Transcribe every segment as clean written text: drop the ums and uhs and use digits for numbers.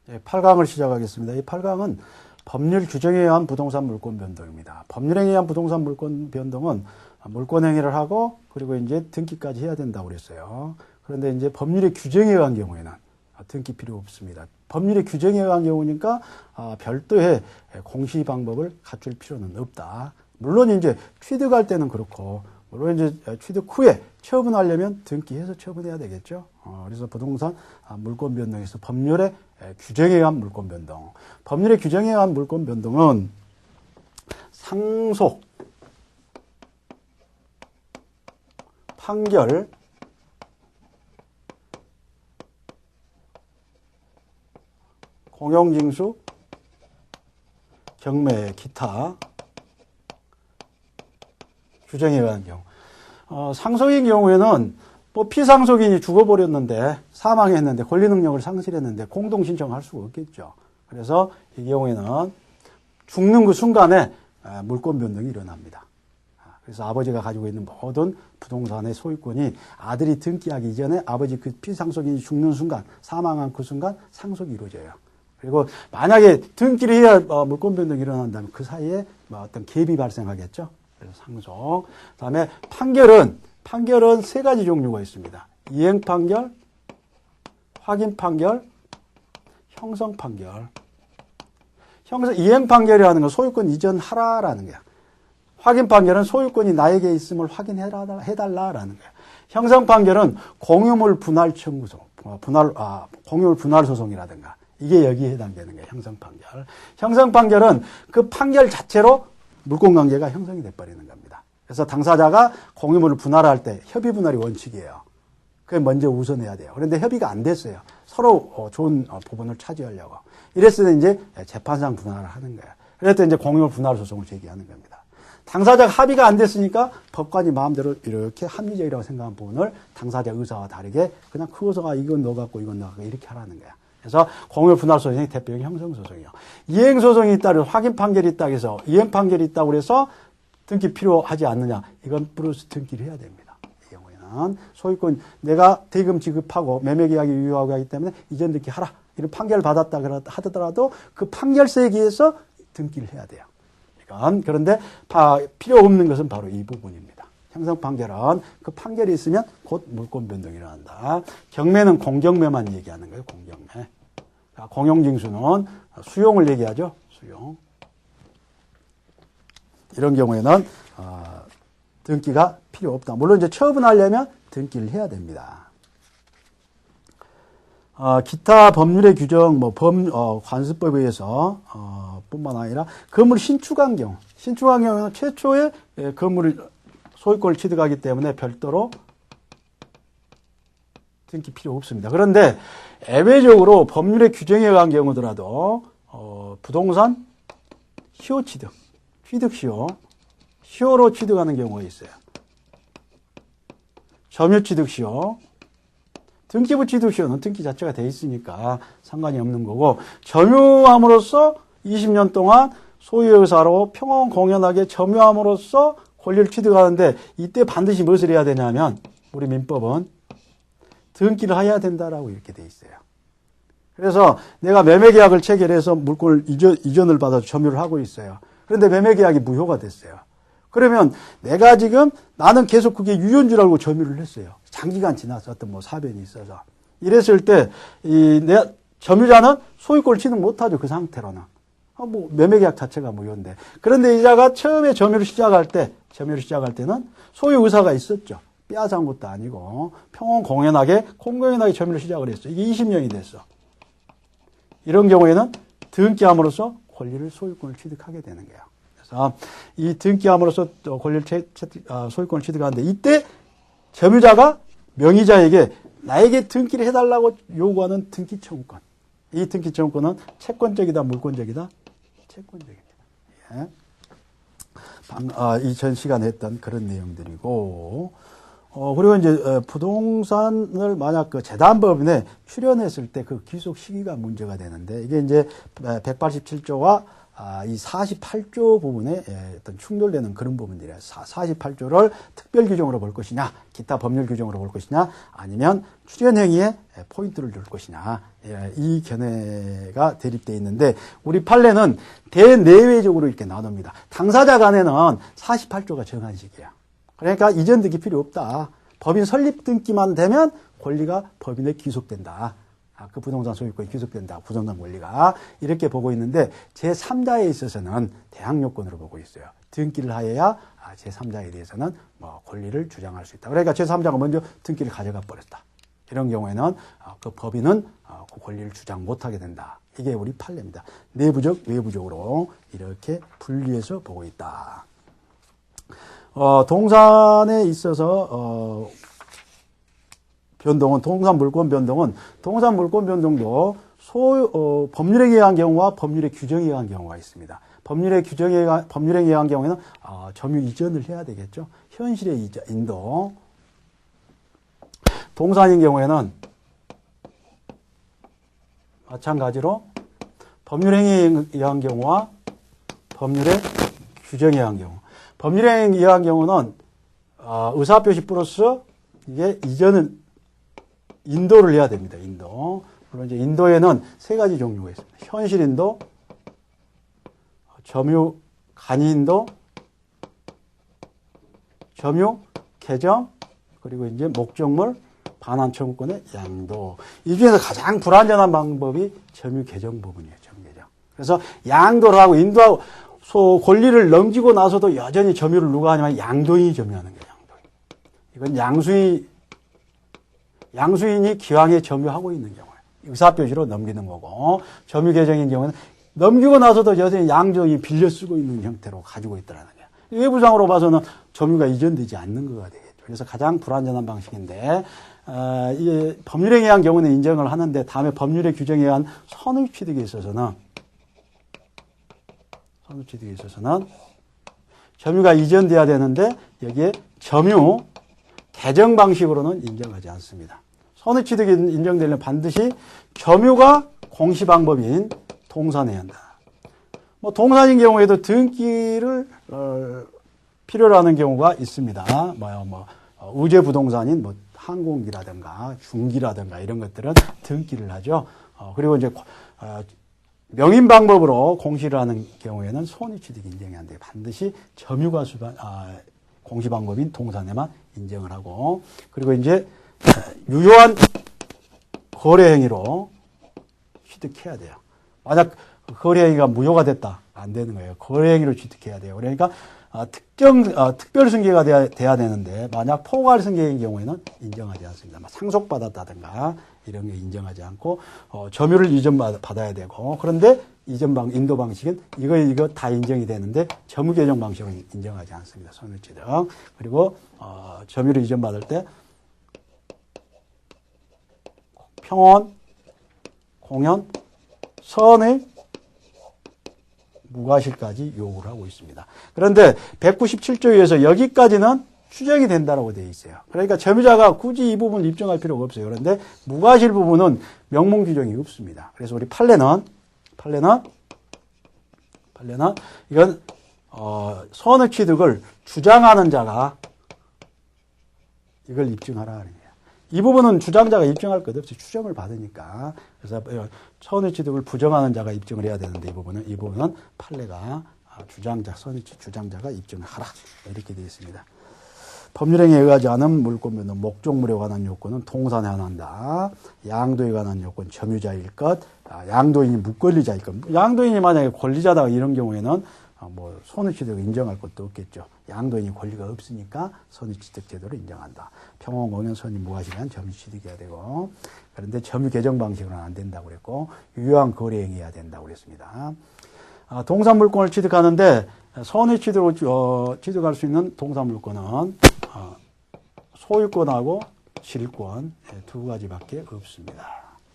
8강을 시작하겠습니다. 이 8강은 법률 규정에 의한 부동산 물권 변동입니다. 법률에 의한 부동산 물권 변동은 물권 행위를 하고 그리고 이제 등기까지 해야 된다고 그랬어요. 그런데 이제 법률의 규정에 의한 경우에는 등기 필요 없습니다. 법률의 규정에 의한 경우니까 별도의 공시 방법을 갖출 필요는 없다. 물론 이제 취득할 때는 그렇고, 물론 이제 취득 후에 처분하려면 등기해서 처분해야 되겠죠. 그래서 부동산 물권 변동에서 법률의 규정에 의한 물권 변동. 법률의 규정에 의한 물권 변동은 상속, 판결, 공용징수, 경매, 기타 규정에 의한 경우. 상속인 경우에는 뭐 피상속인이 죽어버렸는데 사망했는데 권리 능력을 상실했는데 공동 신청할 수가 없겠죠. 그래서 이 경우에는 죽는 그 순간에 물권 변동이 일어납니다. 그래서 아버지가 가지고 있는 모든 부동산의 소유권이 아들이 등기하기 이전에 아버지 그 피상속인이 죽는 순간, 사망한 그 순간 상속이 이루어져요. 그리고 만약에 등기를 해야 물권 변동이 일어난다면 그 사이에 어떤 갭이 발생하겠죠. 그래서 상속. 그다음에 판결은 세 가지 종류가 있습니다. 이행 판결, 확인 판결, 형성 판결. 이행 판결이라는 건 소유권 이전하라라는 거야. 확인 판결은 소유권이 나에게 있음을 확인해달라라는 거야. 형성 판결은 공유물 분할 청구소, 공유물 분할 소송이라든가 이게 여기에 해당되는 거예요. 형성 판결. 형성 판결은 그 판결 자체로 물권 관계가 형성이 돼버리는 겁니다. 그래서 당사자가 공유물을 분할할 때 협의 분할이 원칙이에요. 그게 먼저 우선해야 돼요. 그런데 협의가 안 됐어요. 서로 좋은 부분을 차지하려고. 이랬을 때 이제 재판상 분할을 하는 거예요. 그럴 때 이제 공유물 분할 소송을 제기하는 겁니다. 당사자가 합의가 안 됐으니까 법관이 마음대로 이렇게 합리적이라고 생각한 부분을 당사자 의사와 다르게 그냥 그 의사가 이건 너 갖고 이건 너 갖고 이렇게 하라는 거야. 그래서 공유물 분할 소송이 대표적인 형성 소송이에요. 이행 소송이 있다 그래서 확인 판결이 있다 그래서 이행 판결이 있다고 그래서 등기 필요하지 않느냐? 이건 플러스 등기를 해야 됩니다. 이 경우에는 소유권 내가 대금 지급하고 매매 계약이 유효하고 하기 때문에 이전 등기 하라. 이런 판결을 받았다 하더라도 그 판결서에 의해서 등기를 해야 돼요. 그런데 필요 없는 것은 바로 이 부분입니다. 형성 판결은 그 판결이 있으면 곧 물권 변동이 일어난다. 경매는 공경매만 얘기하는 거예요. 공경매. 공용징수는 수용을 얘기하죠. 수용. 이런 경우에는 등기가 필요 없다. 물론 이제 처분하려면 등기를 해야 됩니다. 기타 법률의 규정, 관습법에 의해서 뿐만 아니라 건물 신축한 경우에는 최초에 건물을 소유권을 취득하기 때문에 별도로 등기 필요 없습니다. 그런데 예외적으로 법률의 규정에 의한 경우더라도 부동산 시효 취득 시효로 취득하는 경우가 있어요. 점유 취득 시효, 등기부 취득 시효는 등기 자체가 돼 있으니까 상관이 없는 거고, 점유함으로써 20년 동안 소유의 의사로 평온공연하게 점유함으로써 권리를 취득하는데 이때 반드시 무엇을 해야 되냐면 우리 민법은 등기를 해야 된다라고 이렇게 돼 있어요. 그래서 내가 매매계약을 체결해서 물권을 이전을 받아서 점유를 하고 있어요. 그런데 매매계약이 무효가 됐어요. 그러면 내가 지금 나는 계속 그게 유효인 줄 알고 점유를 했어요. 장기간 지나서 어떤 사변이 있어서. 이랬을 때 내 점유자는 소유권을 취득 못하죠. 그 상태로는. 매매계약 자체가 무효인데. 그런데 이자가 처음에 점유를 시작할 때는 소유 의사가 있었죠. 빼앗은 것도 아니고 평온공연하게 공공연하게 점유를 시작을 했어. 이게 20년이 됐어. 이런 경우에는 등기함으로써 권리를 소유권을 취득하게 되는 거예요. 그래서 이 등기함으로써 소유권을 취득하는데 이때 점유자가 명의자에게 나에게 등기를 해달라고 요구하는 등기 청구권. 이 등기 청구권은 채권적이다, 물권적이다? 채권적입니다. 예. 이전 시간에 했던 그런 내용들이고, 그리고 이제 부동산을 만약 그 재단법인에 출연했을 때 그 귀속 시기가 문제가 되는데 이게 이제 187조와 이 48조 부분에 어떤 충돌되는 그런 부분들이에요. 48조를 특별 규정으로 볼 것이냐, 기타 법률 규정으로 볼 것이냐, 아니면 출연행위에 포인트를 줄 것이냐, 이 견해가 대립되어 있는데 우리 판례는 대내외적으로 이렇게 나눕니다. 당사자 간에는 48조가 정한식이야. 그러니까 이전 등기 필요 없다. 법인 설립 등기만 되면 권리가 법인에 귀속된다. 그 부동산 소유권이 귀속된다. 부동산 권리가. 이렇게 보고 있는데 제3자에 있어서는 대항 요건으로 보고 있어요. 등기를 하여야 제3자에 대해서는 뭐 권리를 주장할 수 있다. 그러니까 제3자가 먼저 등기를 가져가 버렸다. 이런 경우에는 그 법인은 그 권리를 주장 못하게 된다. 이게 우리 판례입니다. 내부적, 외부적으로 이렇게 분리해서 보고 있다. 동산에 있어서 변동은 동산 물권 변동은 동산 물권 변동도 법률에 의한 경우와 법률의 규정에 의한 경우가 있습니다. 법률에 의한 경우에는 점유 이전을 해야 되겠죠. 현실의 인도. 동산인 경우에는 마찬가지로 법률행위에 의한 경우와 법률의 규정에 의한 경우. 법률행위에 의한 경우는 의사표시 플러스 이게 이전은 인도를 해야 됩니다. 인도. 물론 이제 인도에는 세 가지 종류가 있습니다. 현실 인도, 점유 간이 인도, 점유 개정, 그리고 이제 목적물 반환 청구권의 양도. 이 중에서 가장 불완전한 방법이 점유 개정 부분이에요. 점유 개정. 그래서 양도를 하고 인도하고 권리를 넘기고 나서도 여전히 점유를 누가 하냐면 양도인이 점유하는 거예요. 양도인. 이건 양수인이 기왕에 점유하고 있는 경우에 의사표시로 넘기는 거고, 점유 개정인 경우는 넘기고 나서도 여전히 양도인이 빌려 쓰고 있는 형태로 가지고 있다는 거예요. 외부상으로 봐서는 점유가 이전되지 않는 거가 되겠죠. 그래서 가장 불완전한 방식인데, 이게 법률에 의한 경우는 인정을 하는데 다음에 법률의 규정에 의한 선의취득에 있어서는 점유가 이전돼야 되는데 여기에 점유 개정 방식으로는 인정하지 않습니다. 선의취득이 인정되려면 반드시 점유가 공시방법인 동산해야 한다. 뭐 동산인 경우에도 등기를 필요로 하는 경우가 있습니다. 우제부동산인 뭐 항공기라든가 중기라든가 이런 것들은 등기를 하죠. 그리고 이제 명인 방법으로 공시를 하는 경우에는 손익취득 인정이 안 돼요. 반드시 점유가 공시 방법인 동산에만 인정을 하고, 그리고 이제 유효한 거래 행위로 취득해야 돼요. 만약 거래 행위가 무효가 됐다, 안 되는 거예요. 거래 행위로 취득해야 돼요. 그러니까 특별 승계가 돼야 되는데 만약 포괄 승계인 경우에는 인정하지 않습니다. 상속받았다든가 이런 게 인정하지 않고 점유를 이전받아야 되고, 그런데 인도 방식은 이거 다 인정이 되는데 점유 개정 방식은 인정하지 않습니다. 손해취득. 그리고 점유를 이전받을 때 평원, 공연, 선의 무과실까지 요구를 하고 있습니다. 그런데 197조에서 여기까지는 추정이 된다고 되어 있어요. 그러니까 점유자가 굳이 이 부분을 입증할 필요가 없어요. 그런데 무과실 부분은 명문 규정이 없습니다. 그래서 우리 판례는 이건 선의취득을 주장하는 자가 이걸 입증하라 하는 거예요. 이 부분은 주장자가 입증할 것 없이 추정을 받으니까, 그래서 선의취득을 부정하는 자가 입증을 해야 되는데 이 부분은 판례가 선의취 주장자가 입증을 하라 이렇게 되어 있습니다. 법률행위에 의하지 않은 물권변동, 목적물에 관한 요건은 동산에 한한다. 양도에 관한 요건 점유자일 것, 양도인이 무권리자일 것. 양도인이 만약에 권리자다 이런 경우에는 손해취득을 인정할 것도 없겠죠. 양도인이 권리가 없으니까 손해취득 제도를 인정한다. 평원, 공연, 선의 무과실은 점유취득해야 되고, 그런데 점유 개정 방식으로는 안 된다고 그랬고, 유효한 거래 행위해야 된다고 그랬습니다. 동산 물권을 취득하는데 손해취득을 취득할 수 있는 동산 물권은 소유권하고 질권 두 가지밖에 없습니다.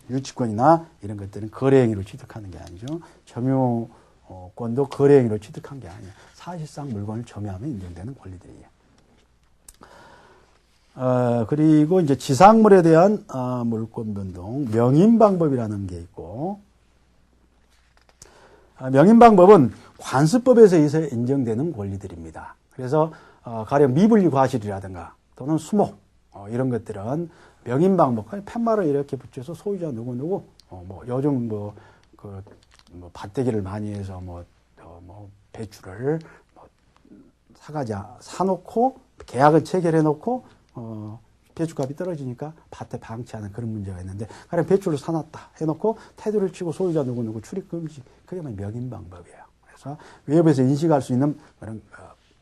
유치권이나 이런 것들은 거래 행위로 취득하는 게 아니죠. 점유권도 거래 행위로 취득한 게 아니에요. 사실상 물건을 점유하면 인정되는 권리들이에요. 그리고 이제 지상물에 대한 물권 변동, 명인 방법이라는 게 있고, 명인 방법은 관습법에서 인정되는 권리들입니다. 그래서 가령 미분리 과실이라든가 또는 수목 이런 것들은 명인 방법, 팻말을 이렇게 붙여서 소유자 누구누구 요즘 밭대기를 많이 해서 배추를 사놓고 계약을 체결해 놓고 배추값이 떨어지니까 밭에 방치하는 그런 문제가 있는데, 가령 배추를 사놨다 해놓고 테두리를 치고 소유자 누구누구 출입 금지, 그게 명인 방법이에요. 그래서 외부에서 인식할 수 있는 그런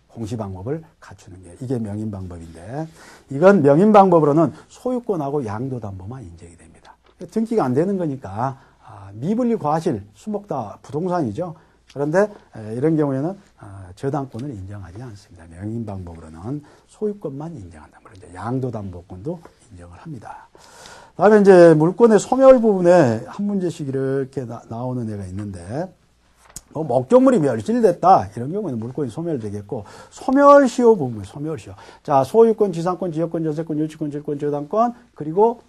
공시 방법을 갖추는 게 이게 명인 방법인데, 이건 명인 방법으로는 소유권하고 양도담보만 인정이 됩니다. 등기가 안 되는 거니까 미분리 과실, 수목 다 부동산이죠. 그런데 이런 경우에는 저당권을 인정하지 않습니다. 명인 방법으로는 소유권만 인정한다. 그런데 양도담보권도 인정을 합니다. 다음에 이제 물권의 소멸 부분에 한 문제씩 이렇게 나오는 애가 있는데, 목적물이 멸실됐다 이런 경우에는 물권이 소멸되겠고, 소멸시효 부분, 소멸시효. 자, 소유권, 지상권, 지역권, 전세권, 유치권, 질권, 저당권, 그리고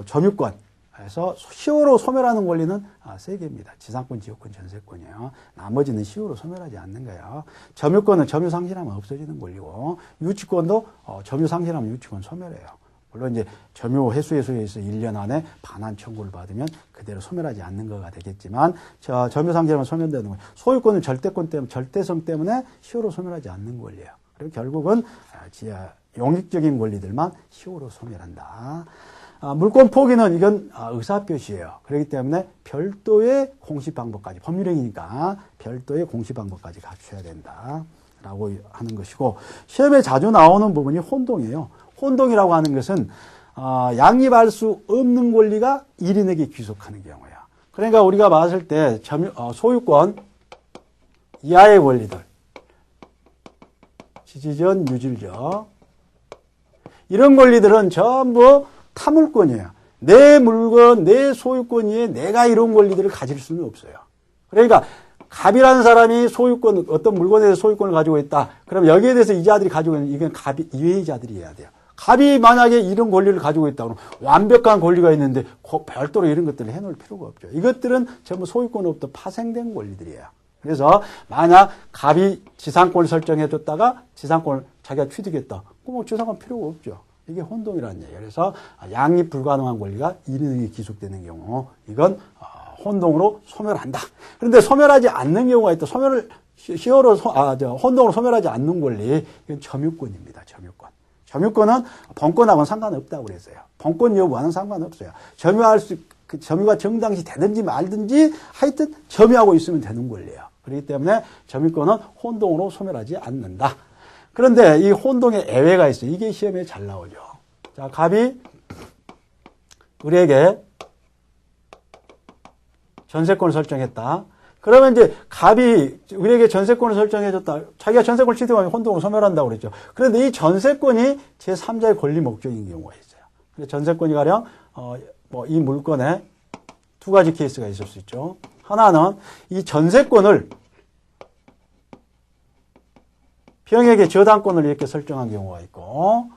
점유권. 그래서 시효로 소멸하는 권리는 3개입니다. 지상권, 지역권, 전세권이에요. 나머지는 시효로 소멸하지 않는 거예요. 점유권은 점유 상실하면 없어지는 권리고, 유치권도 점유 상실하면 유치권 소멸해요. 물론 이제 점유 회수에 의해서 1년 안에 반환 청구를 받으면 그대로 소멸하지 않는 거가 되겠지만, 점유 상실하면 소멸되는 거예요. 소유권은 절대성 때문에 시효로 소멸하지 않는 권리예요. 그리고 결국은 용익적인 권리들만 시효로 소멸한다. 물권 포기는 이건 의사표시예요. 그렇기 때문에 별도의 공시 방법까지, 법률행위니까 별도의 공시 방법까지 갖춰야 된다라고 하는 것이고, 시험에 자주 나오는 부분이 혼동이에요. 혼동이라고 하는 것은 양립할 수 없는 권리가 1인에게 귀속하는 경우예요. 그러니까 우리가 봤을 때 소유권 이하의 권리들, 지지전, 유질적, 이런 권리들은 전부 타물권이에요. 내 물건, 내 소유권 위에 내가 이런 권리들을 가질 수는 없어요. 그러니까 갑이라는 사람이 소유권, 어떤 물건에 대해서 소유권을 가지고 있다. 그럼 여기에 대해서 이 자들이 가지고 있는, 이건 갑이 이외의 자들이어야 돼요. 갑이 만약에 이런 권리를 가지고 있다 그러면 완벽한 권리가 있는데 별도로 이런 것들을 해놓을 필요가 없죠. 이것들은 전부 소유권으로부터 파생된 권리들이에요. 그래서 만약 갑이 지상권을 설정해줬다가 지상권을 자기가 취득했다. 그럼 지상권 필요가 없죠. 이게 혼동이라는 얘기예요. 그래서 양립 불가능한 권리가 1인에게 기속되는 경우, 이건 혼동으로 소멸한다. 그런데 소멸하지 않는 경우가 있다. 혼동으로 소멸하지 않는 권리, 이건 점유권입니다. 점유권. 점유권은 본권하고는 상관없다고 그랬어요. 본권 여부와는 상관없어요. 점유가 정당시 되든지 말든지 하여튼 점유하고 있으면 되는 권리예요. 그렇기 때문에 점유권은 혼동으로 소멸하지 않는다. 그런데 이 혼동의 예외가 있어요. 이게 시험에 잘 나오죠. 자, 갑이 을에게 전세권을 설정했다. 그러면 이제 갑이 을에게 전세권을 설정해줬다. 자기가 전세권을 취득하면 혼동으로 소멸한다고 그랬죠. 그런데 이 전세권이 제3자의 권리 목적인 경우가 있어요. 그래서 전세권이 가령 이 물건에 두 가지 케이스가 있을 수 있죠. 하나는 이 전세권을 병에게 저당권을 이렇게 설정한 경우가 있고,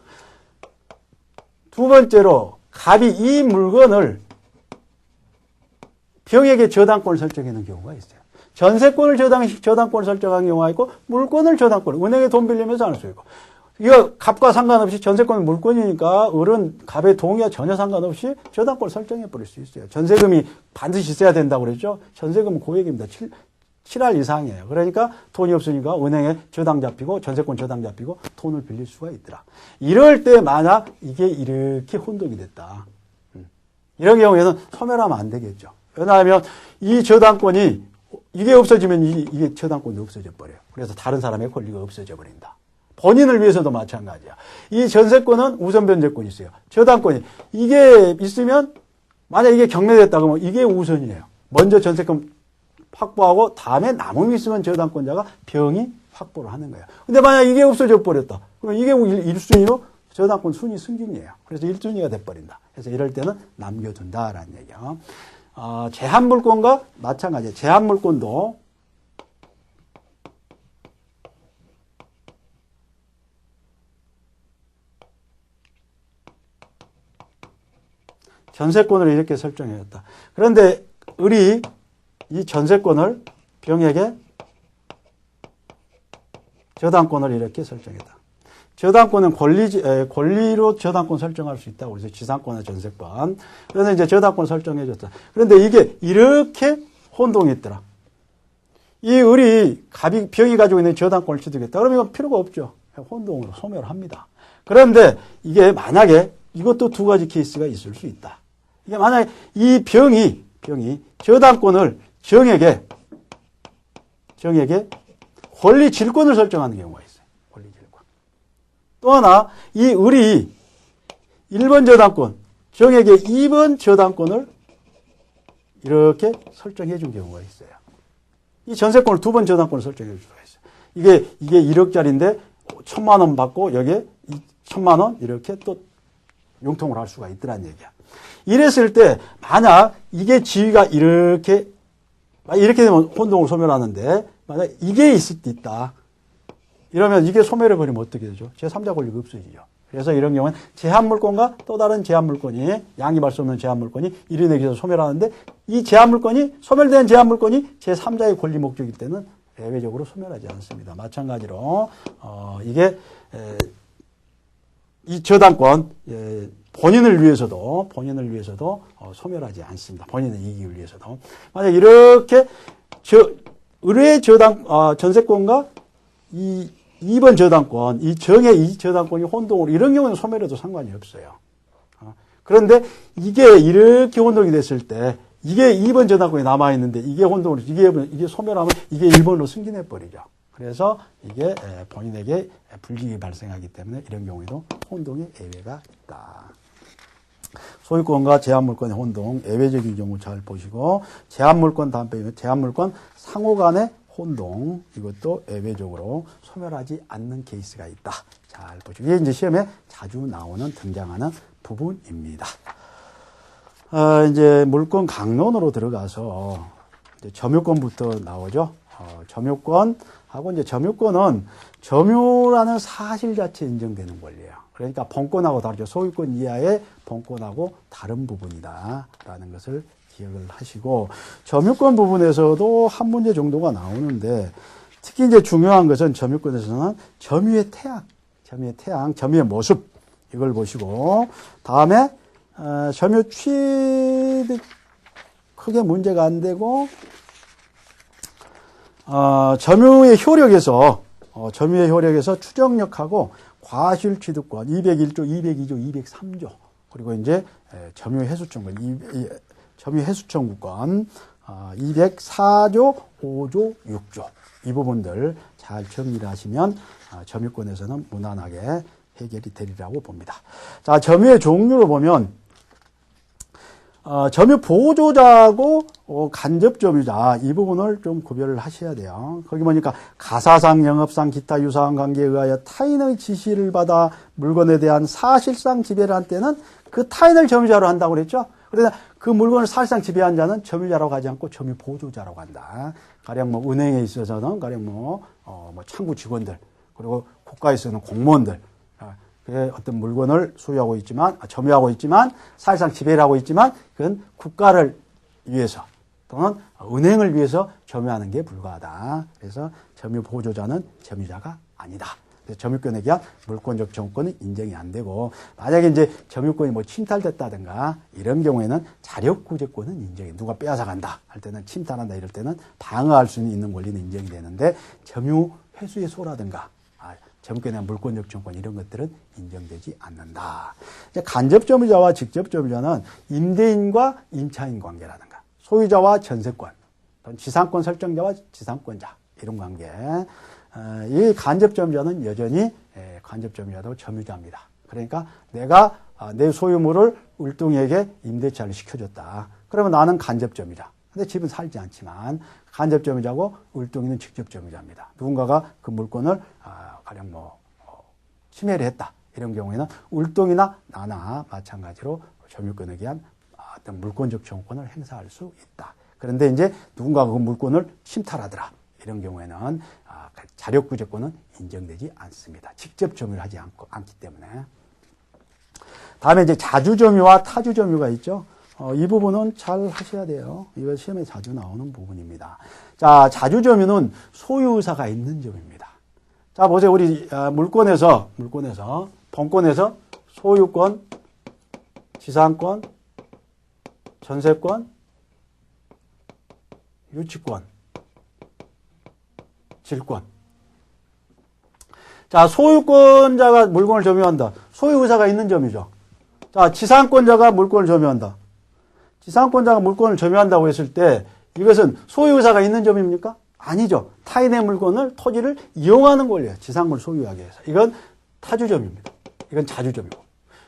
두 번째로 갑이 이 물건을 병에게 저당권을 설정해 놓은 경우가 있어요. 전세권을 저당권을 설정한 경우가 있고, 물권을 저당권을, 은행에 돈 빌리면서 할 수 있고. 이거 갑과 상관없이 전세권은 물권이니까 을은 갑의 동의와 전혀 상관없이 저당권을 설정해 버릴 수 있어요. 전세금이 반드시 있어야 된다고 그랬죠. 전세금은 고액입니다. 7할 이상이에요. 그러니까 돈이 없으니까 은행에 저당 잡히고 전세권 저당 잡히고 돈을 빌릴 수가 있더라. 이럴 때 만약 이게 이렇게 혼동이 됐다. 이런 경우에는 소멸하면 안 되겠죠. 왜냐하면 이 저당권이 이게 없어지면 이게 저당권이 없어져 버려요. 그래서 다른 사람의 권리가 없어져 버린다. 본인을 위해서도 마찬가지야. 이 전세권은 우선 변제권이 있어요. 저당권이 이게 있으면 만약 이게 경매됐다 그러면 이게 우선이에요. 먼저 전세권 확보하고 다음에 남음이 있으면 저당권자가 병이 확보를 하는 거예요. 근데 만약 이게 없어져 버렸다. 그러면 이게 1순위로 저당권 순위 승진이에요. 그래서 1순위가 돼버린다. 그래서 이럴 때는 남겨둔다라는 얘기예요. 제한물권과 마찬가지예요. 제한물권도 전세권을 이렇게 설정해줬다. 그런데 을이 이 전세권을 병에게 저당권을 이렇게 설정했다. 저당권은 권리로 저당권 설정할 수 있다고 그래서 지상권과 전세권. 그래서 이제 저당권 설정해줬다. 그런데 이게 이렇게 혼동이 있더라. 이 을이 병이 가지고 있는 저당권을 취득했다. 그러면 이건 필요가 없죠. 혼동으로 소멸을 합니다. 그런데 이게 만약에 이것도 두 가지 케이스가 있을 수 있다. 이게 만약에 이 병이 저당권을 정에게 권리 질권을 설정하는 경우가 있어요. 권리 질권. 또 하나, 이 을이 1번 저당권, 정에게 2번 저당권을 이렇게 설정해 준 경우가 있어요. 이 전세권을 2번 저당권을 설정해 줄 수가 있어요. 이게 1억짜리인데 1,000만 원 받고 여기에 1,000만 원 이렇게 또 융통을 할 수가 있더란 얘기야. 이랬을 때 만약 이게 지위가 이렇게 되면 혼동을 소멸하는데 만약 이게 있을 때 있다. 이러면 이게 소멸해버리면 어떻게 되죠? 제3자 권리가 없어지죠. 그래서 이런 경우는 제한물권과 또 다른 제한물권이 양립할 수 없는 제한물권이 이른에 의해서 소멸하는데 이 제한물권이 소멸된 제한물권이 제3자의 권리 목적일 때는 예외적으로 소멸하지 않습니다. 마찬가지로 이게 이 저당권 본인을 위해서도 소멸하지 않습니다. 본인의 이익을 위해서도. 만약 이렇게 의뢰 전세권과 이 2번 저당권, 이 정의 이 저당권이 혼동으로 이런 경우는 소멸해도 상관이 없어요. 그런데 이게 이렇게 혼동이 됐을 때 이게 2번 저당권이 남아있는데 이게 혼동으로 이게 소멸하면 이게 1번으로 승진해버리죠. 그래서 이게 본인에게 불이익이 발생하기 때문에 이런 경우에도 혼동의 예외가 있다. 소유권과 제한물권의 혼동, 예외적인 경우 잘 보시고 제한물권 다음 페이지는 제한물권 상호 간의 혼동, 이것도 예외적으로 소멸하지 않는 케이스가 있다. 잘 보시고 이게 이제 시험에 자주 나오는 등장하는 부분입니다. 이제 물권 강론으로 들어가서 이제 점유권부터 나오죠. 점유권하고 이제 점유권은 점유라는 사실 자체에 인정되는 권리예요. 그러니까 본권하고 다르죠. 소유권 이하의 본권하고 다른 부분이다라는 것을 기억을 하시고 점유권 부분에서도 한 문제 정도가 나오는데 특히 이제 중요한 것은 점유권에서는 점유의 태양, 점유의 모습 이걸 보시고 다음에 점유 취득 크게 문제가 안 되고 점유의 효력에서 추정력하고 과실 취득권 201조, 202조, 203조 그리고 이제 점유 해수 청구권 204조, 5조, 6조 이 부분들 잘 정리를 하시면 점유권에서는 무난하게 해결이 되리라고 봅니다. 자, 점유의 종류로 보면 점유 보조자하고 간접 점유자 이 부분을 좀 구별을 하셔야 돼요. 거기 보니까 가사상, 영업상, 기타 유사한 관계에 의하여 타인의 지시를 받아 물건에 대한 사실상 지배를 한 때는 그 타인을 점유자로 한다고 그랬죠. 그래서 그 물건을 사실상 지배한 자는 점유자라고 하지 않고 점유 보조자라고 한다. 가령 뭐 은행에 있어서는 가령 뭐 창구 직원들 그리고 국가에서는 공무원들 어떤 물건을 소유하고 있지만, 점유하고 있지만, 사실상 지배를 하고 있지만, 그건 국가를 위해서 또는 은행을 위해서 점유하는 게 불가하다. 그래서 점유 보조자는 점유자가 아니다. 그래서 점유권에 대한 물권적 정권은 인정이 안 되고, 만약에 이제 점유권이 뭐 침탈됐다든가, 이런 경우에는 자력구제권은 인정이, 누가 빼앗아 간다 할 때는 침탈한다 이럴 때는 방어할 수 있는 권리는 인정이 되는데, 점유 회수의 소라든가, 점유권에 대한 물권적 정권 이런 것들은 인정되지 않는다. 이제 간접 점유자와 직접 점유자는 임대인과 임차인 관계라든가 소유자와 전세권 또는 지상권 설정자와 지상권자 이런 관계. 이 간접 점유자는 여전히 간접 점유자도 점유자입니다. 그러니까 내가 내 소유물을 울뚱이에게 임대차를 시켜줬다. 그러면 나는 간접 점유자. 근데 집은 살지 않지만 간접 점유자고 울뚱이는 직접 점유자입니다. 누군가가 그 물건을 가령 침해를 했다. 이런 경우에는 울뚱이나 나나 마찬가지로 점유권에 대한 어떤 물권적 정권을 행사할 수 있다. 그런데 이제 누군가가 그 물건을 침탈하더라. 이런 경우에는 자력구제권은 인정되지 않습니다. 직접 점유를 하지 않기 때문에. 다음에 이제 자주점유와 타주점유가 있죠. 이 부분은 잘 하셔야 돼요. 이거 시험에 자주 나오는 부분입니다. 자, 자주점유는 소유의사가 있는 점입니다. 자, 보세요. 우리 물권에서 본권에서 소유권, 지상권, 전세권, 유치권, 질권. 자, 소유권자가 물건을 점유한다. 소유의사가 있는 점이죠. 자, 지상권자가 물건을 점유한다. 지상권자가 물건을 점유한다고 했을 때 이것은 소유의사가 있는 점입니까? 아니죠. 타인의 물건을, 토지를 이용하는 권리예요. 지상권을 소유하기 위해서. 이건 타주점입니다. 이건 자주점이고.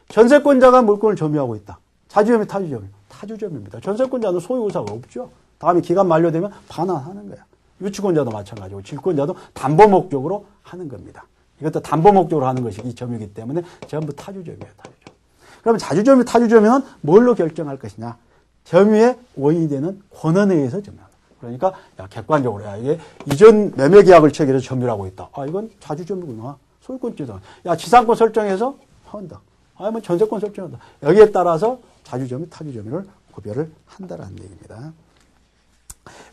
전세권자가 물건을 점유하고 있다. 자주점이 타주점이에요. 타주점입니다. 전세권자는 소유의사가 없죠. 다음에 기간 만료되면 반환하는 거야. 유치권자도 마찬가지고 질권자도 담보 목적으로 하는 겁니다. 이것도 담보 목적으로 하는 것이 이 점이기 때문에 전부 타주점이에요. 타주점. 그러면 자주점이 타주점은 뭘로 결정할 것이냐? 점유의 원인이 되는 권한에 의해서 점유한다. 그러니까 객관적으로 이게 이전 매매 계약을 체결해서 점유를 하고 있다. 이건 자주점이구나. 소유권자다. 지상권 설정해서 한다. 아니면 전세권 설정한다. 여기에 따라서 자주점이 타주점을 구별을 한다라는 얘기입니다.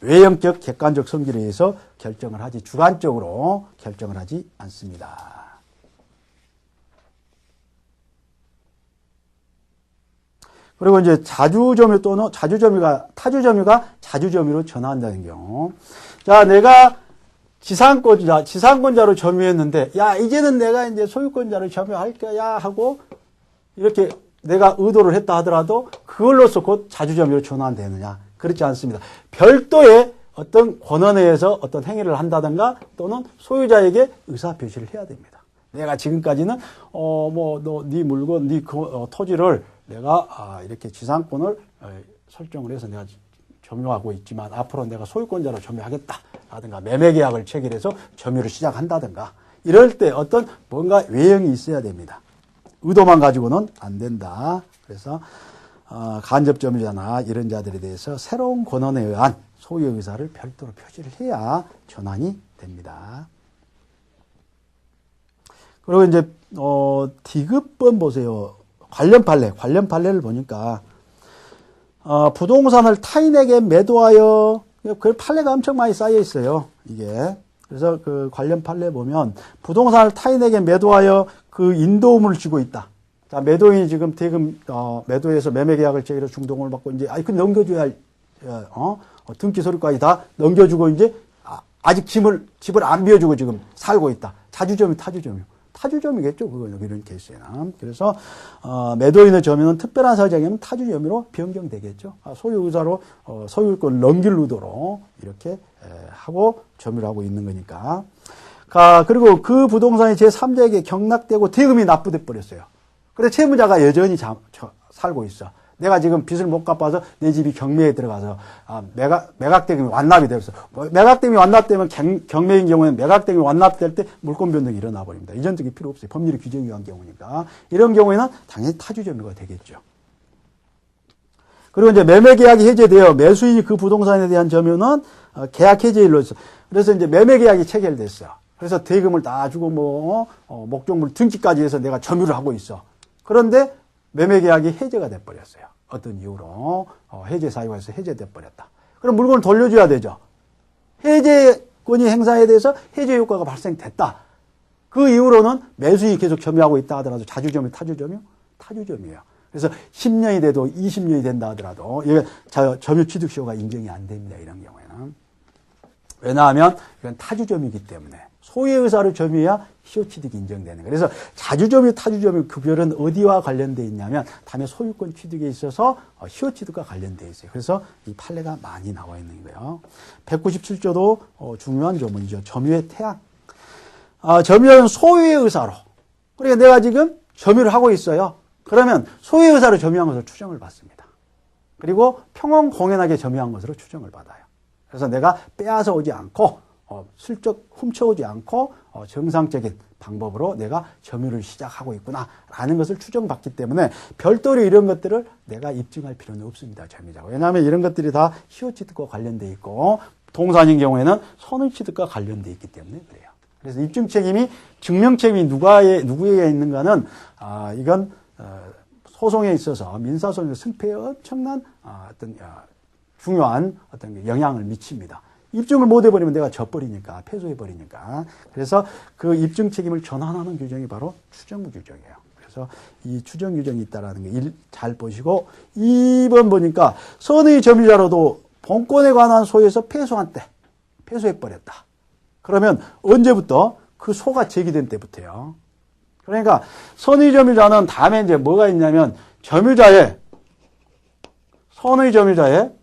외형적 객관적 성질에 의해서 결정을 하지 주관적으로 결정을 하지 않습니다. 그리고 이제 자주점유 또는 타주점유가 자주점유로 전환한다는 경우. 자, 내가 지상권자로 점유했는데, 이제는 내가 이제 소유권자로 점유할 거야 하고 이렇게 내가 의도를 했다 하더라도 그걸로서 곧 자주점유로 전환되느냐? 그렇지 않습니다. 별도의 어떤 권한에 의해서 어떤 행위를 한다든가 또는 소유자에게 의사표시를 해야 됩니다. 내가 지금까지는 네 물건, 네 토지를 내가 이렇게 지상권을 설정을 해서 내가 점유하고 있지만 앞으로 내가 소유권자로 점유하겠다라든가 매매계약을 체결해서 점유를 시작한다든가 이럴 때 어떤 뭔가 외형이 있어야 됩니다. 의도만 가지고는 안 된다. 그래서 간접 점유자나 이런 자들에 대해서 새로운 권한에 의한 소유의 의사를 별도로 표시를 해야 전환이 됩니다. 그리고 이제 디귿번 보세요. 관련 판례를 보니까 부동산을 타인에게 매도하여 그 판례가 엄청 많이 쌓여 있어요. 이게 그래서 그 관련 판례 보면 부동산을 타인에게 매도하여 그 인도음을 주고 있다. 자, 매도인이 지금 대금 매도해서 매매 계약을 체결해서 중도금을 받고 이제 그 넘겨줘야 할 등기 서류까지 다 넘겨주고 이제 아직 집을 안 비워주고 지금 살고 있다. 자주점이 타주점이겠죠. 그거는 이런 케이스에는. 그래서 매도인의 점유는 특별한 사정이면 타주점유로 변경되겠죠. 소유의사로 소유권을 넘길 의도로 이렇게 하고 점유를 하고 있는 거니까. 그리고 그 부동산이 제3자에게 경락되고 대금이 납부돼 버렸어요. 그래서 채무자가 여전히 살고 있어. 내가 지금 빚을 못 갚아서 내 집이 경매에 들어가서 매각대금이 완납이 되었어. 매각대금이 완납되면 경매인 경우에는 매각대금이 완납될 때 물권 변동이 일어나 버립니다. 이전 등이 필요 없어요. 법률이 규정이 한 경우니까. 이런 경우에는 당연히 타주점유가 되겠죠. 그리고 이제 매매계약이 해제되어 매수인이 그 부동산에 대한 점유는 계약 해제일로 했어. 그래서 이제 매매계약이 체결됐어. 그래서 대금을 다 주고 목적물 등기까지 해서 내가 점유를 하고 있어. 그런데 매매계약이 해제가 돼버렸어요. 어떤 이유로 해제 사유가 있어서 해제돼 버렸다. 그럼 물건을 돌려줘야 되죠. 해제권이 행사에 대해서 해제 효과가 발생됐다. 그 이후로는 매수인이 계속 점유하고 있다 하더라도 자주점유, 타주점이에요. 그래서 10년이 돼도 20년이 된다 하더라도 이게 점유 취득시효가 인정이 안 됩니다. 이런 경우에는. 왜냐하면 이건 타주점이기 때문에 소유의 의사를 점유해야 시효취득이 인정되는 거예요. 그래서 자주점유, 타주점유 구별은 어디와 관련되어 있냐면 다음에 소유권 취득에 있어서 시효취득과 관련되어 있어요. 그래서 이 판례가 많이 나와 있는 거예요. 197조도 중요한 조문이죠. 점유의 태양. 점유는 소유의 의사로. 그러니까 내가 지금 점유를 하고 있어요. 그러면 소유의 의사로 점유한 것으로 추정을 받습니다. 그리고 평온 공연하게 점유한 것으로 추정을 받아요. 그래서 내가 빼앗아 오지 않고 슬쩍 훔쳐오지 않고 정상적인 방법으로 내가 점유를 시작하고 있구나라는 것을 추정받기 때문에 별도로 이런 것들을 내가 입증할 필요는 없습니다. 점유자가. 왜냐하면 이런 것들이 다 시효취득과 관련되어 있고 동산인 경우에는 선의취득과 관련되어 있기 때문에 그래요. 그래서 입증 책임이 증명 책임이 누구에게 있는가는 이건 소송에 있어서 민사소송의 승패에 엄청난 어떤 중요한 어떤 영향을 미칩니다. 입증을 못 해버리면 내가 져버리니까, 패소해버리니까. 그래서 그 입증 책임을 전환하는 규정이 바로 추정부 규정이에요. 그래서 이 추정 규정이 있다는 거 잘 보시고, 2번 보니까 선의 점유자로도 본권에 관한 소에서 패소한 때, 패소해버렸다. 그러면 언제부터? 그 소가 제기된 때부터요. 그러니까 선의 점유자는 다음에 이제 뭐가 있냐면 선의 점유자의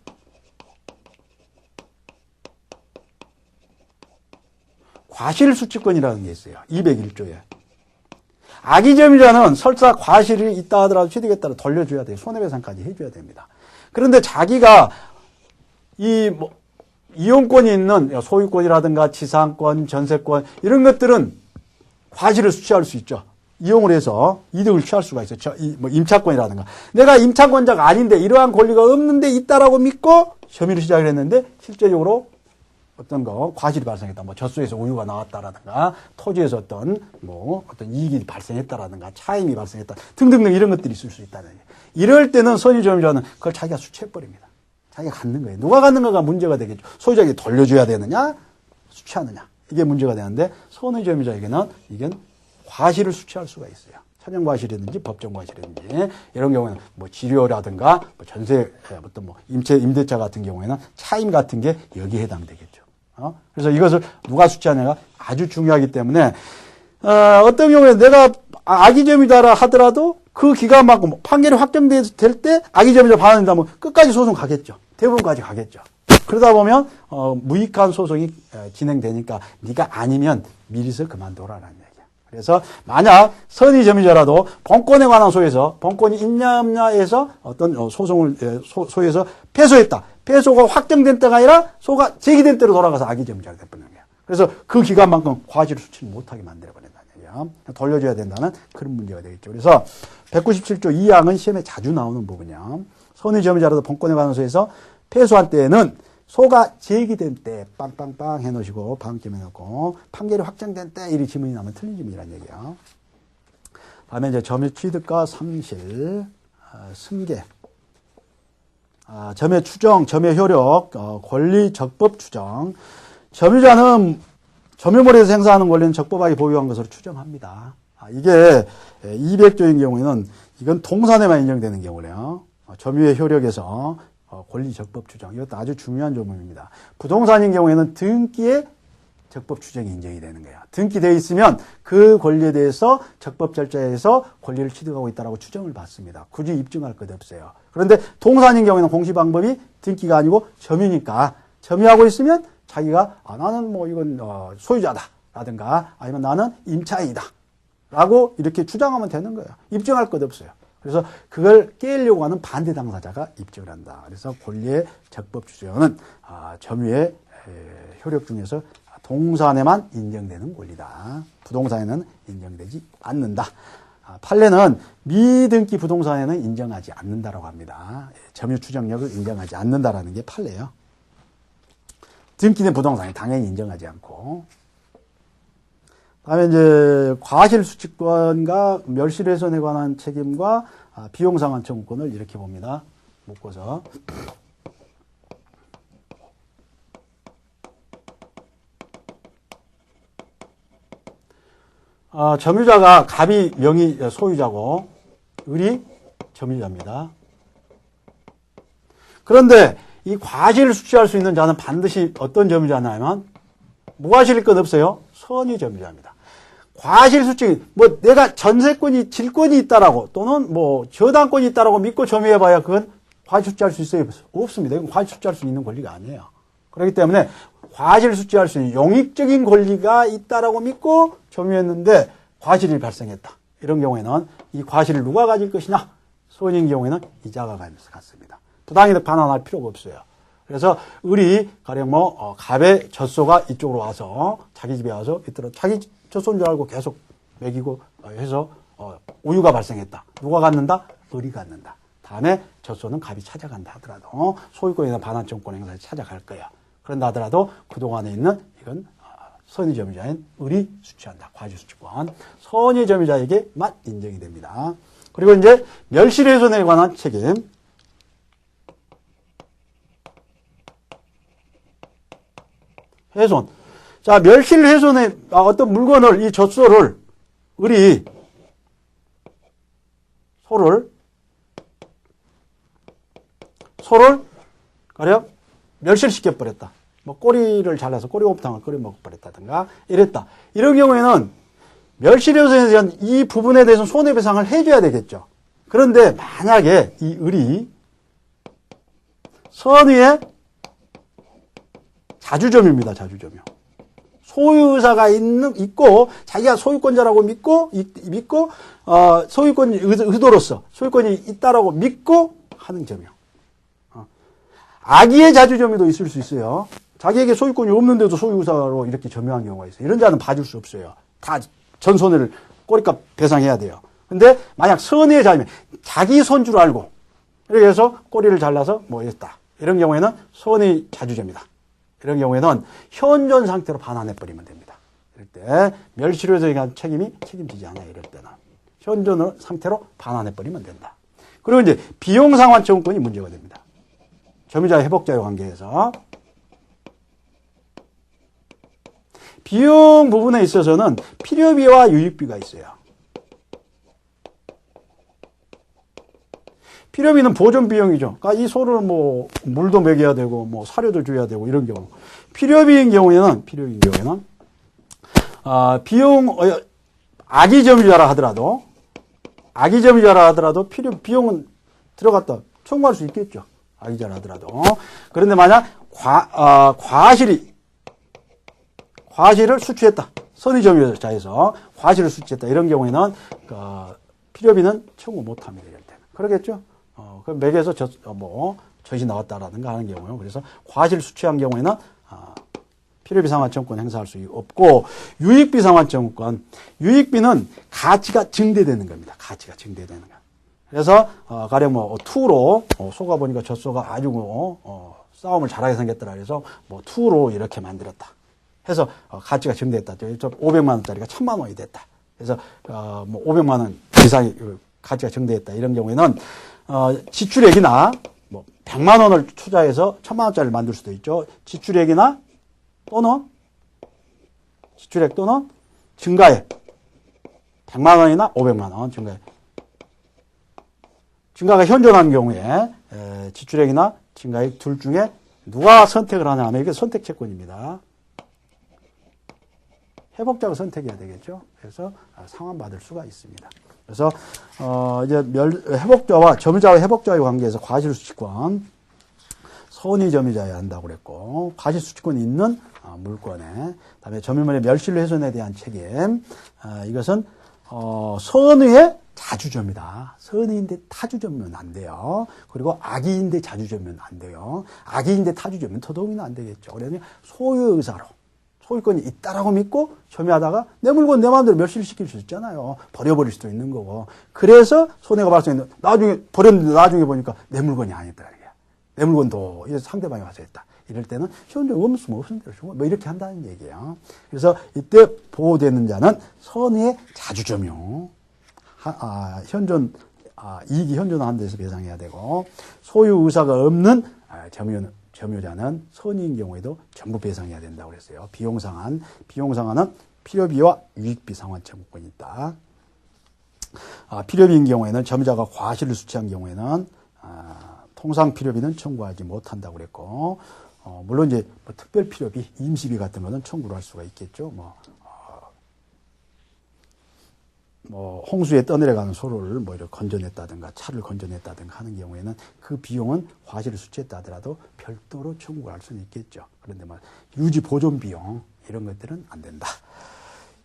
과실수취권이라는 게 있어요. 201조에. 악의 점유자는 설사 과실이 있다 하더라도 취득에 따라 돌려줘야 돼요. 손해배상까지 해줘야 됩니다. 그런데 자기가 이용권이 있는 소유권이라든가 지상권, 전세권 이런 것들은 과실을 수취할 수 있죠. 이용을 해서 이득을 취할 수가 있어요. 임차권이라든가. 내가 임차권자가 아닌데 이러한 권리가 없는데 있다라고 믿고 점유를 시작을 했는데 실제적으로 어떤 과실이 발생했다. 젖소에서 우유가 나왔다라든가 토지에서 어떤 이익이 발생했다라든가 차임이 발생했다. 등등등 이런 것들이 있을 수 있다는 얘기예요. 이럴 때는 선의 점유자는 그걸 자기가 수취해버립니다. 자기가 갖는 거예요. 누가 갖는 거가 문제가 되겠죠. 소유자에게 돌려줘야 되느냐, 수취하느냐. 이게 문제가 되는데, 선의 점유자에게는 이건 과실을 수취할 수가 있어요. 사정 과실이든지 법정 과실이든지, 이런 경우에는 지료라든가, 전세, 임대차 같은 경우에는 차임 같은 게 여기에 해당되겠죠. 그래서 이것을 누가 수취하냐가 아주 중요하기 때문에, 어떤 경우에 내가 악의 점유자라 하더라도 그 기간만큼 판결이 확정될 때 악의 점유자 반환된다면 끝까지 소송 가겠죠. 대부분까지 가겠죠. 그러다 보면 무익한 소송이 진행되니까 네가 아니면 미리서 그만둬라라는 얘기야. 그래서 만약 선의 점유자라도 본권에 관한 소에서 본권이 있냐 없냐에서 어떤 소에서 패소했다. 패소가 확정된 때가 아니라 소가 제기된 때로 돌아가서 악의 점유자가 돼버리는 거야. 그래서 그 기간만큼 과실을 수취를 못하게 만들어버린다는 얘기야. 돌려줘야 된다는 그런 문제가 되겠죠. 그래서 197조 2항은 시험에 자주 나오는 부분이야. 선의 점유자라도 본권에 관한 소에서 패소한 때에는 소가 제기된 때 빵빵빵 해놓으시고 방점 해놓고 판결이 확정된 때 이리 지문이 나면 틀린 지문이라는 얘기야. 다음에 이제 점유 취득과 상실, 승계, 점유 추정, 점유 효력, 권리 적법 추정. 점유자는 점유물에서 행사하는 권리는 적법하게 보유한 것으로 추정합니다. 이게 200조인 경우에는 이건 동산에만 인정되는 경우래요. 점유의 효력에서 권리 적법 추정. 이것도 아주 중요한 조문입니다. 부동산인 경우에는 등기에 적법 추정이 인정이 되는 거예요. 등기되어 있으면 그 권리에 대해서 적법 절차에서 권리를 취득하고 있다고 추정을 받습니다. 굳이 입증할 것 없어요. 그런데 동산인 경우에는 공시 방법이 등기가 아니고 점유니까 점유하고 있으면 자기가 나는 이건 소유자다라든가 아니면 나는 임차인이다 라고 이렇게 주장하면 되는 거예요. 입증할 것 없어요. 그래서 그걸 깨려고 하는 반대 당사자가 입증을 한다. 그래서 권리의 적법 추정은 점유의 효력 중에서 동산에만 인정되는 권리다. 부동산에는 인정되지 않는다. 판례는 미등기 부동산에는 인정하지 않는다라고 합니다. 점유 추정력을 인정하지 않는다라는 게 판례예요. 등기된 부동산에 당연히 인정하지 않고. 다음에 이제 과실수취권과 멸실훼손에 관한 책임과 비용상환 청구권을 이렇게 봅니다. 묶어서. 점유자가 갑이 명의 소유자고 을이 점유자입니다. 그런데 이 과실을 수취할 수 있는 자는 반드시 어떤 점유자냐면 무과실일 것 없어요. 선의 점유자입니다. 과실 수취, 내가 전세권이, 질권이 있다라고 또는 저당권이 있다라고 믿고 점유해봐야 그건 과실 수취할 수 있어요? 없습니다. 이건 과실 수취할 수 있는 권리가 아니에요. 그렇기 때문에 과실 수취할 수 있는 용익적인 권리가 있다라고 믿고 점유했는데 과실이 발생했다. 이런 경우에는 이 과실을 누가 가질 것이냐? 소인인 경우에는 이자가 갖습니다. 부당이득 반환할 필요가 없어요. 그래서 을이 가령 갑의 젖소가 이쪽으로 와서 자기 집에 와서 자기 젖소인 줄 알고 계속 먹이고 해서 우유가 발생했다. 누가 갖는다? 을이 갖는다. 다음에 젖소는 갑이 찾아간다 하더라도 소유권이나 반환청권 행사에 찾아갈 거야. 그런다 하더라도 그동안에 있는 이건 선의 점유자인 을이 수취한다. 과실수취권. 선의 점유자에게만 인정이 됩니다. 그리고 이제 멸실훼손에 관한 책임. 훼손. 자, 멸실훼손에 어떤 물건을, 이 젖소를, 소를 가령 멸실시켜버렸다. 뭐 꼬리를 잘라서 꼬리곰탕을 끓여 먹어버렸다든가 이랬다. 이런 경우에는 멸실훼손에 대한 이 부분에 대해서 손해배상을 해줘야 되겠죠. 그런데 만약에 이 을이 선의의 자주점유입니다. 자주점유. 소유의사가 있고 자기가 소유권자라고 믿고 소유권 의도로서 소유권이 있다라고 믿고 하는 점유. 악의의 자주점유도 있을 수 있어요. 자기에게 소유권이 없는데도 소유의사로 이렇게 점유한 경우가 있어요. 이런 자는 봐줄 수 없어요. 다 전손해를 꼬리값 배상해야 돼요. 근데 만약 선의의 자주면 자기 손 줄 알고 그래서 꼬리를 잘라서 뭐 했다. 이런 경우에는 선의 자주점이다. 이런 경우에는 현존 상태로 반환해버리면 됩니다. 이럴 때 멸실효에 대한 책임이 책임지지 않아요. 이럴 때는 현존 상태로 반환해버리면 된다. 그리고 이제 비용상환청구권이 문제가 됩니다. 점유자 회복자의 관계에서 비용 부분에 있어서는 필요비와 유익비가 있어요. 필요비는 보존 비용이죠. 그러니까 이 소를 뭐 물도 먹여야 되고 뭐 사료도 줘야 되고 이런 경우. 필요비인 경우에는 비용 악의 점유자라 하더라도 비용은 들어갔다 청구할 수 있겠죠. 악의자라 하더라도. 그런데 만약 과실을 수취했다. 선의 점유자에서 과실을 수취했다. 이런 경우에는 필요비는 청구 못 합니다. 이럴 때는. 그러겠죠? 그럼 맥에서 젖이 나왔다라든가 하는 경우요. 그래서 과실 수취한 경우에는 필요비 상환청구권 행사할 수 없고, 유익비 상환청구권. 유익비는 가치가 증대되는 겁니다. 가치가 증대되는 거. 그래서 가령 투로 소가 보니까 젖소가 아주 싸움을 잘하게 생겼더라. 그래서 투로 이렇게 만들었다. 해서 가치가 증대했다. 500만 원짜리가 1000만 원이 됐다. 그래서 500만 원 이상의 가치가 증대했다. 이런 경우에는 지출액이나 100만 원을 투자해서 1000만 원짜리를 만들 수도 있죠. 지출액 또는 증가액 100만 원이나 500만 원 증가가 현존한 경우에 지출액이나 증가액 둘 중에 누가 선택을 하냐 하면 이게 선택채권입니다. 회복자가 선택해야 되겠죠. 그래서 상환받을 수가 있습니다. 그래서 이제 회복자와 점유자와 회복자의 관계에서 과실수취권 선의 점유자여야 한다고 그랬고, 과실수취권이 있는 물건에, 그다음에 점유물의 멸실훼손에 대한 책임, 이것은 선의의 자주점이다. 선의인데 타주점은 안 돼요. 그리고 악의인데 자주점은 안 돼요. 악의인데 타주점은 더더욱이나 안 되겠죠. 그러면 소유의사로 소유권이 있다라고 믿고 점유하다가 내 물건 내 마음대로 멸실시킬 수 있잖아요. 버려버릴 수도 있는 거고. 그래서 손해가 발생했는데 나중에 버렸는데 나중에 보니까 내 물건이 아니었다. 내 물건도 상대방이 와서 했다. 이럴 때는 현존 없으면 대로 주고 뭐 이렇게 한다는 얘기예요. 그래서 이때 보호되는 자는 선의의 자주점유. 이익이 현존한 데서 배상해야 되고, 소유 의사가 없는 점유자는 선의인 경우에도 전부 배상해야 된다고 그랬어요. 비용상환은 필요비와 유익비 상환 청구권이 있다. 필요비인 경우에는 점유자가 과실을 수취한 경우에는 통상 필요비는 청구하지 못한다고 그랬고, 물론 이제 특별 필요비, 임시비 같은 거는 청구를 할 수가 있겠죠. 홍수에 떠내려가는 소를 이렇게 건져냈다든가 차를 건져냈다든가 하는 경우에는 그 비용은 과실을 수취했다 하더라도 별도로 청구할 수는 있겠죠. 그런데 유지 보존 비용 이런 것들은 안 된다.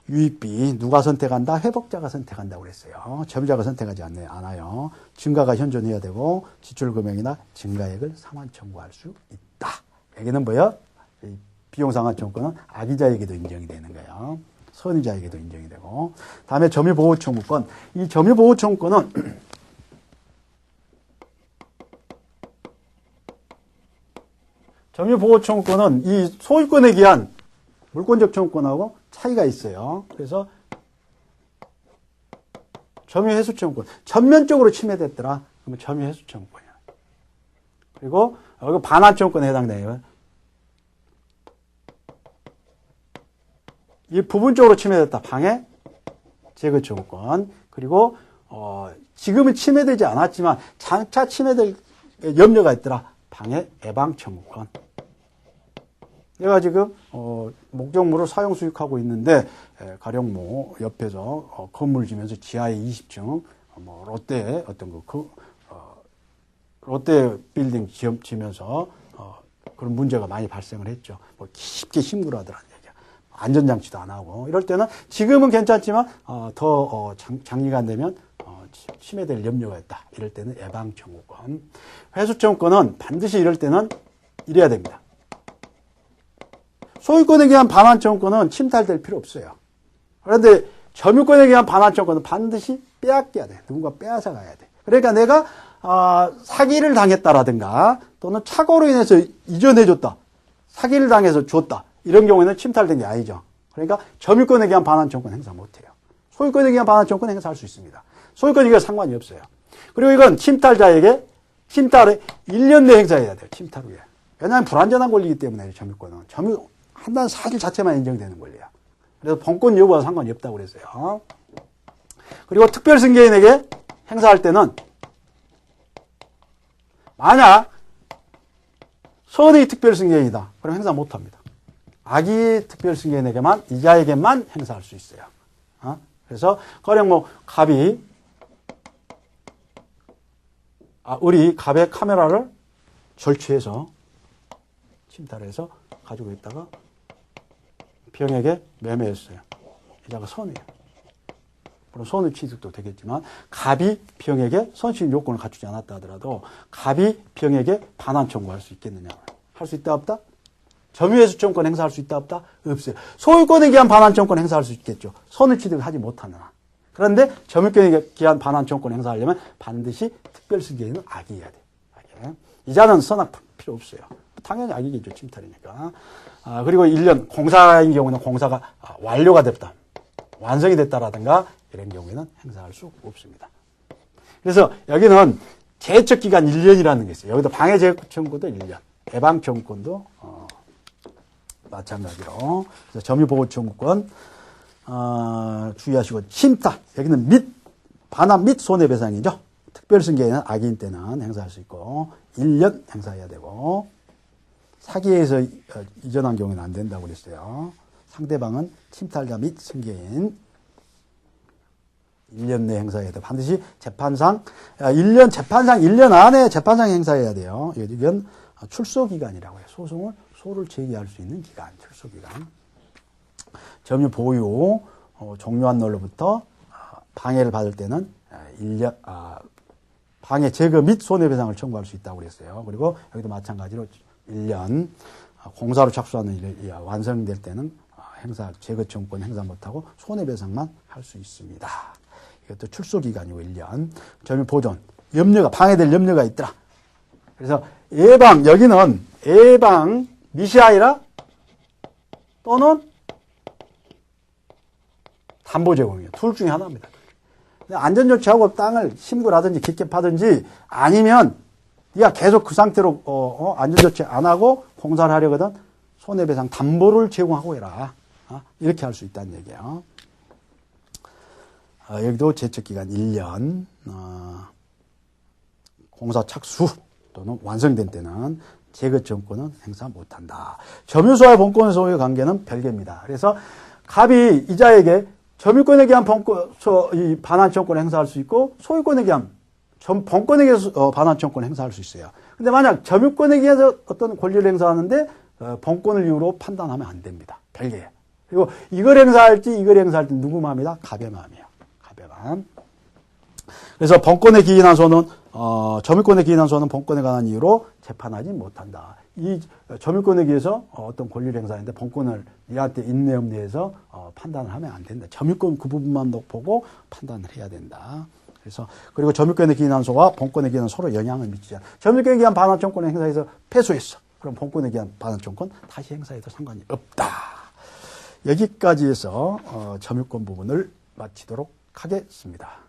유익비 누가 선택한다? 회복자가 선택한다고 그랬어요. 점유자가 선택하지 않아요. 증가가 현존해야 되고 지출 금액이나 증가액을 상환 청구할 수 있다. 여기는 비용 상환 청구권은 악의자에게도 인정이 되는 거예요. 선의자에게도 인정이 되고. 다음에 점유보호청구권. 이 점유보호청구권은 이 소유권에 기한 물권적 청구권하고 차이가 있어요. 그래서 점유해수청구권. 전면적으로 침해됐더라. 그러면 점유해수청구권이야. 그리고 여기 반환청구권에 해당돼요. 이 부분적으로 침해됐다. 방해 제거청구권. 그리고 지금은 침해되지 않았지만 장차 침해될 염려가 있더라. 방해 예방청구권. 내가 지금 목적물을 사용 수익하고 있는데 가령 뭐 옆에서 건물 지면서 지하에 20층 뭐 롯데 어떤 롯데 빌딩 지면서 그런 문제가 많이 발생을 했죠. 뭐 쉽게 신고를 하더라는 얘기야. 안전장치도 안 하고 이럴 때는 지금은 괜찮지만 더 장기간 되면 침해될 염려가 있다. 이럴 때는 예방청구권. 회수청구권은 반드시 이럴 때는 이래야 됩니다. 소유권에 대한 반환청구권은 침탈될 필요 없어요. 그런데 점유권에 의한 반환청구권은 반드시 빼앗겨야 돼. 누군가 빼앗아 가야 돼. 그러니까 내가 사기를 당했다라든가 또는 착오로 인해서 이전해줬다. 사기를 당해서 줬다. 이런 경우에는 침탈된 게 아니죠. 그러니까 점유권에 의한 반환청구권 행사 못해요. 소유권에 의한 반환청구권 행사할 수 있습니다. 소유권에 의한 상관이 없어요. 그리고 이건 침탈자에게 침탈을 1년 내에 행사해야 돼요. 침탈 후에. 왜냐하면 불완전한 권리이기 때문에 점유권은. 한다는 사실 자체만 인정되는 권리야. 그래서 본권 여부와 상관이 없다고 그랬어요. 그리고 특별승계인에게 행사할 때는 만약 선의 특별승계인이다. 그럼 행사 못합니다. 악의 특별승계인에게만 이자에게만 행사할 수 있어요. 그래서 가령 뭐 갑이 우리 갑의 카메라를 절취해서 침탈해서 가지고 있다가 병에게 매매했어요. 이자가 선이에요. 물론 선의 취득도 되겠지만 갑이 병에게 선취인 요건을 갖추지 않았다 하더라도 갑이 병에게 반환 청구할 수 있겠느냐. 할 수 있다 없다? 점유해수청권 행사할 수 있다 없다? 없어요. 소유권에 기한 반환 청구권 행사할 수 있겠죠. 선의 취득을 하지 못하는 한. 그런데 점유권에 기한 반환 청구권 행사하려면 반드시 특별승계인은 악의해야 돼. 악의. 이자는 선악 필요 없어요. 당연히 악이겠죠. 침탈이니까. 그리고 1년 공사인 경우는 공사가 완료가 됐다. 완성이 됐다라든가 이런 경우에는 행사할 수 없습니다. 그래서 여기는 제척기간 1년이라는 게 있어요. 여기도 방해제거청구도 1년, 예방청구권도 마찬가지로. 그래서 점유보호청구권 주의하시고 침탈, 여기는 반환 및 손해배상이죠. 특별승계에는 악의인 때는 행사할 수 있고 1년 행사해야 되고 사기에서 이전한 경우는 안 된다고 그랬어요. 상대방은 침탈자 및 승계인 1년 내 행사해야 돼. 반드시 재판상 1년 안에 재판상 행사해야 돼요. 이건 출소기간이라고 해요. 소를 제기할 수 있는 기간, 출소기간. 점유 보유 종료한 날로부터 방해를 받을 때는 1년 방해 제거 및 손해배상을 청구할 수 있다고 그랬어요. 그리고 여기도 마찬가지로 1년 공사로 착수하는 일이 완성될 때는 제거청구권 행사 못하고 손해배상만 할 수 있습니다. 이것도 출소기간이고 1년. 점유보존, 방해될 염려가 있더라. 그래서 여기는 예방 밋이 아니라 또는 담보 제공이에요. 둘 중에 하나입니다. 안전조치하고 땅을 심구를 하든지 깊게 파든지 아니면 네가 계속 그 상태로 안전조치 안 하고 공사를 하려거든 손해배상 담보를 제공하고 해라. 이렇게 할 수 있다는 얘기예요. 여기도 제척기간 1년 공사 착수 또는 완성된 때는 제거청구권은 행사 못한다. 점유소와의 본권 소유의 관계는 별개입니다. 그래서 갑이 이자에게 점유권에 대한 이 반환청구권을 행사할 수 있고 소유권에 대한 본권에 대해서 반환청구권을 행사할 수 있어요. 근데 만약 점유권에 대해서 어떤 권리를 행사하는데 본권을 이유로 판단하면 안 됩니다. 별개예요. 그리고 이걸 행사할지 누구 마음이다? 갑의 마음이에요. 갑의 마음. 그래서 본권에 기인한 소는 점유권에 기인한 소는 본권에 관한 이유로 재판하지 못한다. 이 점유권에 기해서 어떤 권리를 행사하는데 본권을 얘한테 있네 없네 해서 판단을 하면 안 된다. 점유권 그 부분만 보고 판단을 해야 된다. 그래서 그리고 점유권에 기인한 소와 본권에 기인한 소로 영향을 미치지 않아. 점유권에 기한 반환청구권을 행사해서 패소했어. 그럼 본권에 기한 반환청구권 다시 행사해도 상관이 없다. 여기까지 해서 점유권 부분을 마치도록 하겠습니다.